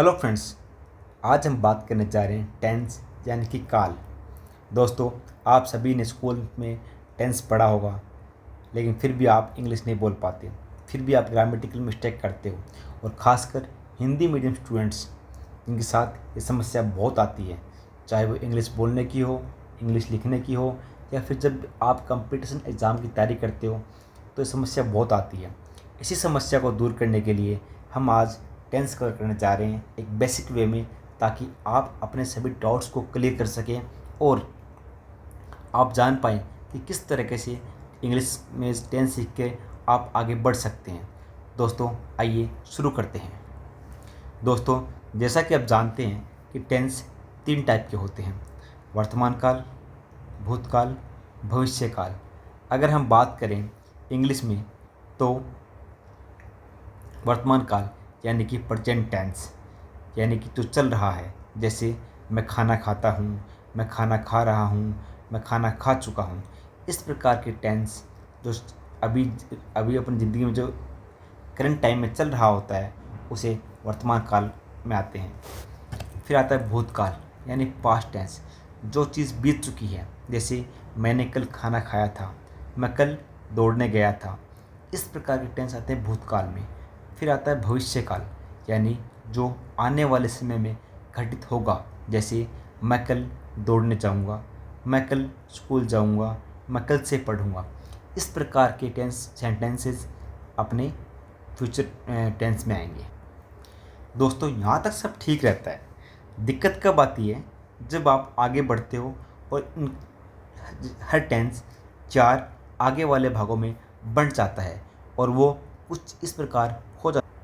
Hello friends, आज हम बात करने जा रहे हैं टेंस यानी कि काल। दोस्तों, आप सभी ने स्कूल में टेंस पढ़ा होगा, लेकिन फिर भी आप इंग्लिश नहीं बोल पाते, फिर भी आप ग्रामेटिकल मिस्टेक करते हो। और ख़ासकर हिंदी मीडियम स्टूडेंट्स, जिनके साथ ये समस्या बहुत आती है, चाहे वो इंग्लिश बोलने की हो, इंग्लिश लिखने की हो, या फिर जब आप कंपटीशन एग्ज़ाम की तैयारी करते हो तो ये समस्या बहुत आती है। इसी समस्या को दूर करने के लिए हम आज टेंस कवर करने जा रहे हैं एक बेसिक वे में, ताकि आप अपने सभी डाउट्स को क्लियर कर सकें और आप जान पाएँ कि किस तरीके से इंग्लिश में टेंस सीख के आप आगे बढ़ सकते हैं। दोस्तों, आइए शुरू करते हैं। दोस्तों, जैसा कि आप जानते हैं कि टेंस 3 टाइप के होते हैं: वर्तमान काल, भूतकाल, भविष्य काल। अगर हम बात करें इंग्लिश में तो वर्तमान काल यानी कि प्रेजेंट टेंस, यानी कि जो चल रहा है, जैसे मैं खाना खाता हूँ, मैं खाना खा रहा हूँ, मैं खाना खा चुका हूँ। इस प्रकार के टेंस जो अभी अभी अपनी ज़िंदगी में जो करंट टाइम में चल रहा होता है, उसे वर्तमान काल में आते हैं। फिर आता है भूतकाल यानी पास्ट टेंस, जो चीज़ बीत चुकी है, जैसे मैंने कल खाना खाया था, मैं कल दौड़ने गया था। इस प्रकार के टेंस आते हैं भूतकाल में। फिर आता है भविष्य काल, यानी जो आने वाले समय में घटित होगा, जैसे मैं कल दौड़ने जाऊंगा, मैं कल स्कूल जाऊंगा, मैं कल से पढ़ूंगा। इस प्रकार के सेंटेंसेस अपने फ्यूचर टेंस में आएंगे। दोस्तों, यहाँ तक सब ठीक रहता है। दिक्कत कब आती है? जब आप आगे बढ़ते हो और हर टेंस 4 आगे वाले भागों में बंट जाता है और वो कुछ इस प्रकार हो जाता है।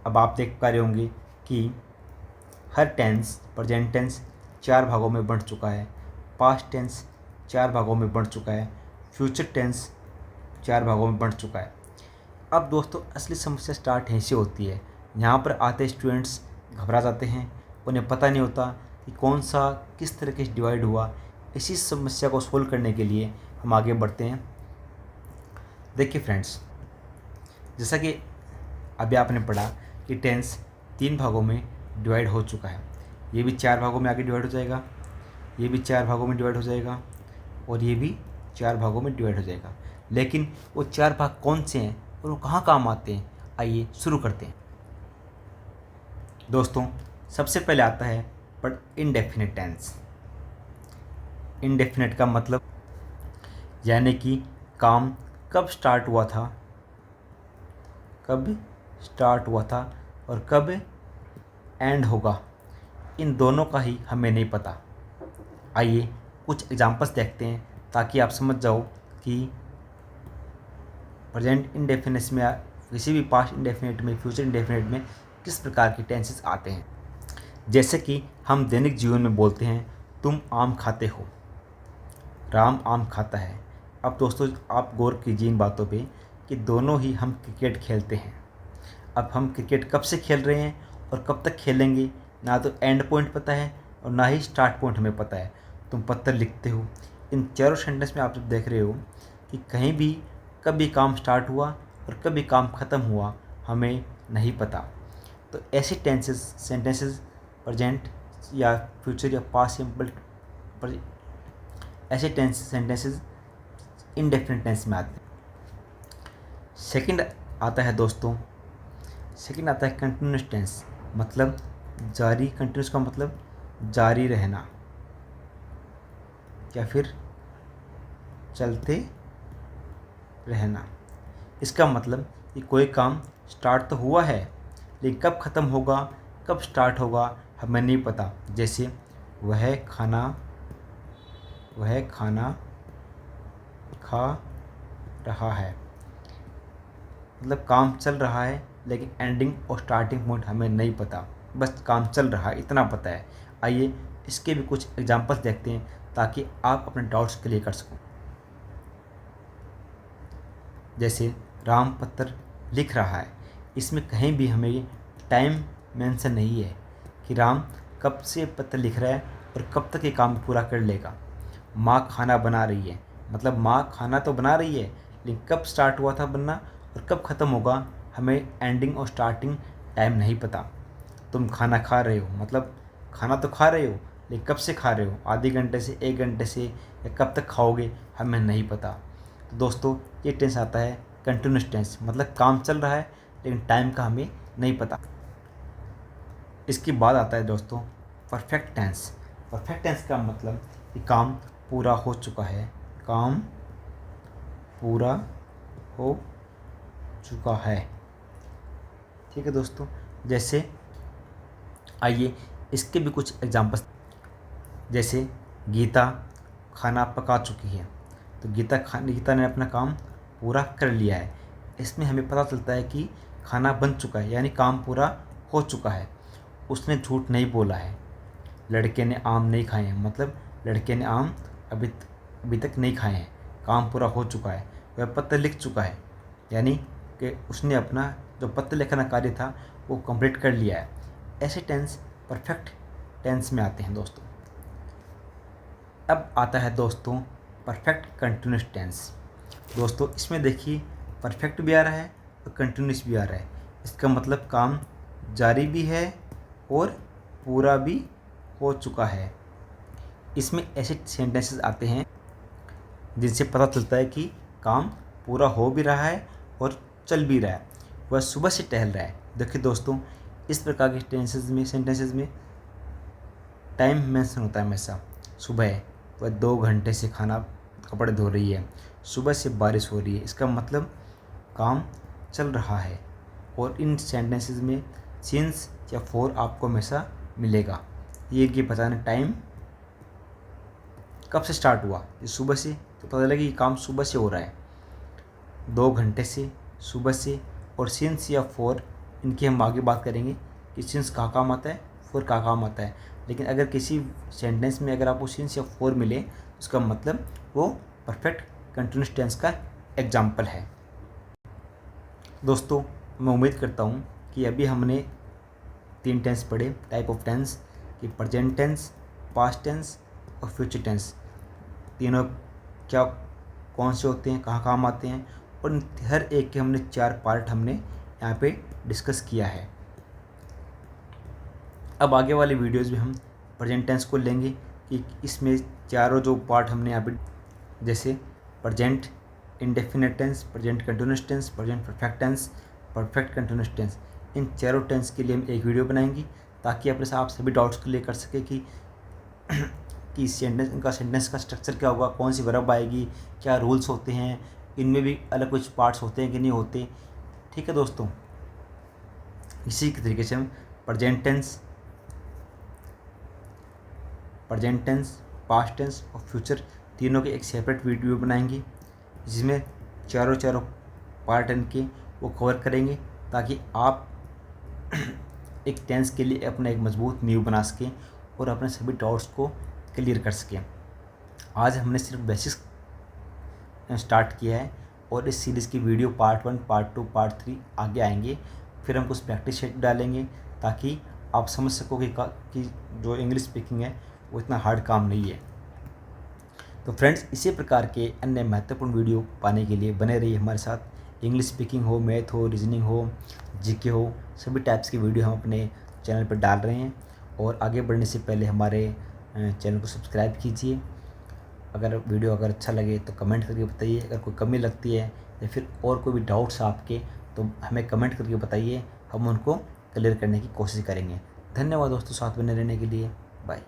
अब आप देख पा रहे होंगे कि हर टेंस, प्रेजेंट टेंस 4 भागों में बंट चुका है, पास्ट टेंस 4 भागों में बंट चुका है, फ्यूचर टेंस 4 भागों में बंट चुका है। अब दोस्तों, असली समस्या स्टार्ट यहीं से होती है। यहाँ पर आते स्टूडेंट्स घबरा जाते हैं, उन्हें पता नहीं होता कि कौन सा किस तरीके से डिवाइड हुआ। इसी समस्या को सोल्व करने के लिए हम आगे बढ़ते हैं। देखिए फ्रेंड्स, जैसा कि अभी आपने पढ़ा कि टेंस 3 भागों में डिवाइड हो चुका है। ये भी 4 भागों में आगे डिवाइड हो जाएगा, ये भी 4 भागों में डिवाइड हो जाएगा, और ये भी 4 भागों में डिवाइड हो जाएगा। लेकिन वो 4 भाग कौन से हैं और वो कहाँ काम आते हैं, आइए शुरू करते हैं। दोस्तों, सबसे पहले आता है पर इनडेफिनेट टेंस। इनडेफिनेट का मतलब यानी कि काम कब स्टार्ट हुआ था, और कब एंड होगा, इन दोनों का ही हमें नहीं पता। आइए कुछ एग्जांपल्स देखते हैं ताकि आप समझ जाओ कि प्रेजेंट इंडेफिनिट में, किसी भी पास्ट इंडेफिनिट में, फ्यूचर इंडेफिनिट में किस प्रकार के टेंसेस आते हैं। जैसे कि हम दैनिक जीवन में बोलते हैं, तुम आम खाते हो, राम आम खाता है। अब दोस्तों, आप गौर कीजिए इन बातों पे कि दोनों ही हम क्रिकेट खेलते हैं। अब हम क्रिकेट कब से खेल रहे हैं और कब तक खेलेंगे, ना तो एंड पॉइंट पता है और ना ही स्टार्ट पॉइंट हमें पता है। तुम पत्थर लिखते हो, इन चारों सेंटेंस में आप जब देख रहे हो कि कहीं भी कभी काम स्टार्ट हुआ और कभी काम ख़त्म हुआ, हमें नहीं पता। तो ऐसे सेंटेंसेस प्रेजेंट या फ्यूचर या पास्ट सिंपल, ऐसे सेंटेंसेस इनडेफिनिट टेंस में आते हैं। सेकंड आता है दोस्तों, सेकंड आता है कंटिन्यूस टेंस, मतलब जारी। कंटिन्यूस का मतलब जारी रहना या फिर चलते रहना। इसका मतलब कि कोई काम स्टार्ट तो हुआ है, लेकिन कब ख़त्म होगा, कब स्टार्ट होगा, हमें नहीं पता। जैसे वह खाना खा रहा है, मतलब काम चल रहा है, लेकिन एंडिंग और स्टार्टिंग पॉइंट हमें नहीं पता, बस काम चल रहा है इतना पता है। आइए इसके भी कुछ एग्जांपल्स देखते हैं ताकि आप अपने डाउट्स क्लियर कर सको। जैसे राम पत्र लिख रहा है, इसमें कहीं भी हमें टाइम मेंशन नहीं है कि राम कब से पत्र लिख रहा है और कब तक ये काम पूरा कर लेगा। माँ खाना बना रही है, मतलब माँ खाना तो बना रही है, लेकिन कब स्टार्ट हुआ था बनना और कब ख़त्म होगा, हमें एंडिंग और स्टार्टिंग टाइम नहीं पता। तुम खाना खा रहे हो, मतलब खाना तो खा रहे हो, लेकिन कब से खा रहे हो, आधे घंटे से, 1 घंटे से, या कब तक खाओगे हमें नहीं पता। तो दोस्तों ये टेंस आता है कंटिन्यूस टेंस, मतलब काम चल रहा है लेकिन टाइम का हमें नहीं पता। इसके बाद आता है दोस्तों परफेक्ट टेंस। परफेक्ट टेंस का मतलब कि काम पूरा हो चुका है, काम पूरा हो चुका है। ठीक है दोस्तों, जैसे आइए इसके भी कुछ एग्जांपल्स। जैसे गीता खाना पका चुकी है, तो गीता ने अपना काम पूरा कर लिया है। इसमें हमें पता चलता है कि खाना बन चुका है, यानी काम पूरा हो चुका है। उसने झूठ नहीं बोला है। लड़के ने आम नहीं खाए हैं, मतलब लड़के ने आम अभी तक नहीं खाए हैं, काम पूरा हो चुका है। वह पत्र लिख चुका है, यानी कि उसने अपना जो पत्र लिखना कार्य था वो कंप्लीट कर लिया है। ऐसे टेंस परफेक्ट टेंस में आते हैं दोस्तों। अब आता है दोस्तों परफेक्ट कंटिन्यूस टेंस। दोस्तों इसमें देखिए परफेक्ट भी आ रहा है और कंटिन्यूस भी आ रहा है। इसका मतलब काम जारी भी है और पूरा भी हो चुका है। इसमें ऐसे सेंटेंसेस आते हैं जिनसे पता चलता है कि काम पूरा हो भी रहा है और चल भी रहा है। वह सुबह से टहल रहा है। देखिए दोस्तों इस प्रकार के सेंटेंसेस में टाइम मेंशन होता है हमेशा। सुबह वह 2 घंटे से कपड़े धो रही है, सुबह से बारिश हो रही है, इसका मतलब काम चल रहा है। और इन सेंटेंसेस में सिंस या फॉर आपको हमेशा मिलेगा। ये बताना टाइम कब से स्टार्ट हुआ, ये सुबह से, तो पता लगे कि काम सुबह से हो रहा है, 2 घंटे से, सुबह से। और सिंस या फॉर इनकी हम आगे बात करेंगे कि सिंस कहाँ काम आता है, फॉर कहाँ काम आता है। लेकिन अगर किसी सेंटेंस में अगर आपको सिंस या फॉर मिले तो उसका मतलब वो परफेक्ट कंटिन्यूस टेंस का एग्जाम्पल है। दोस्तों मैं उम्मीद करता हूँ कि अभी हमने 3 टेंस पढ़े, टाइप ऑफ टेंस, कि प्रेजेंट टेंस, पास्ट टेंस और फ्यूचर टेंस। तीनों क्या कौन से होते हैं, कहाँ काम आते हैं, और हर एक के हमने 4 पार्ट हमने यहाँ पे डिस्कस किया है। अब आगे वाले वीडियोज़ में हम प्रेजेंट टेंस को लेंगे कि इसमें चारों जो पार्ट हमने यहाँ पे, जैसे present indefinite tense, present continuous tense, present perfect tense, perfect continuous tense, इन चारों टेंस के लिए हम एक वीडियो बनाएंगे ताकि अपने साथ आप सभी डाउट्स क्लियर कर सके कि सेंटेंस का स्ट्रक्चर क्या होगा, कौन सी वर्ब आएगी, क्या रूल्स होते हैं, इनमें भी अलग कुछ पार्ट्स होते हैं कि नहीं होते। ठीक है दोस्तों, इसी के तरीके से हम प्रेजेंट टेंस, पास्ट टेंस और फ्यूचर तीनों के एक सेपरेट वीडियो बनाएंगे जिसमें चारों पार्ट इनके वो कवर करेंगे ताकि आप एक टेंस के लिए अपना एक मजबूत नींव बना सकें और अपने सभी डाउट्स को क्लियर कर सकें। आज हमने सिर्फ बेसिक्स स्टार्ट किया है और इस सीरीज़ की वीडियो पार्ट 1, पार्ट 2, पार्ट 3 आगे आएंगे। फिर हम कुछ प्रैक्टिस सेट डालेंगे ताकि आप समझ सको कि जो इंग्लिश स्पीकिंग है वो इतना हार्ड काम नहीं है। तो फ्रेंड्स इसी प्रकार के अन्य महत्वपूर्ण वीडियो पाने के लिए बने रहिए हमारे साथ। इंग्लिश स्पीकिंग हो, मैथ हो, रीजनिंग हो, जीके हो, सभी टाइप्स की वीडियो हम अपने चैनल पर डाल रहे हैं। और आगे बढ़ने से पहले हमारे चैनल को सब्सक्राइब कीजिए। अगर वीडियो अच्छा लगे तो कमेंट करके बताइए। अगर कोई कमी लगती है या फिर और कोई भी डाउट्स आपके तो हमें कमेंट करके बताइए, हम उनको क्लियर करने की कोशिश करेंगे। धन्यवाद दोस्तों साथ बने रहने के लिए। बाय।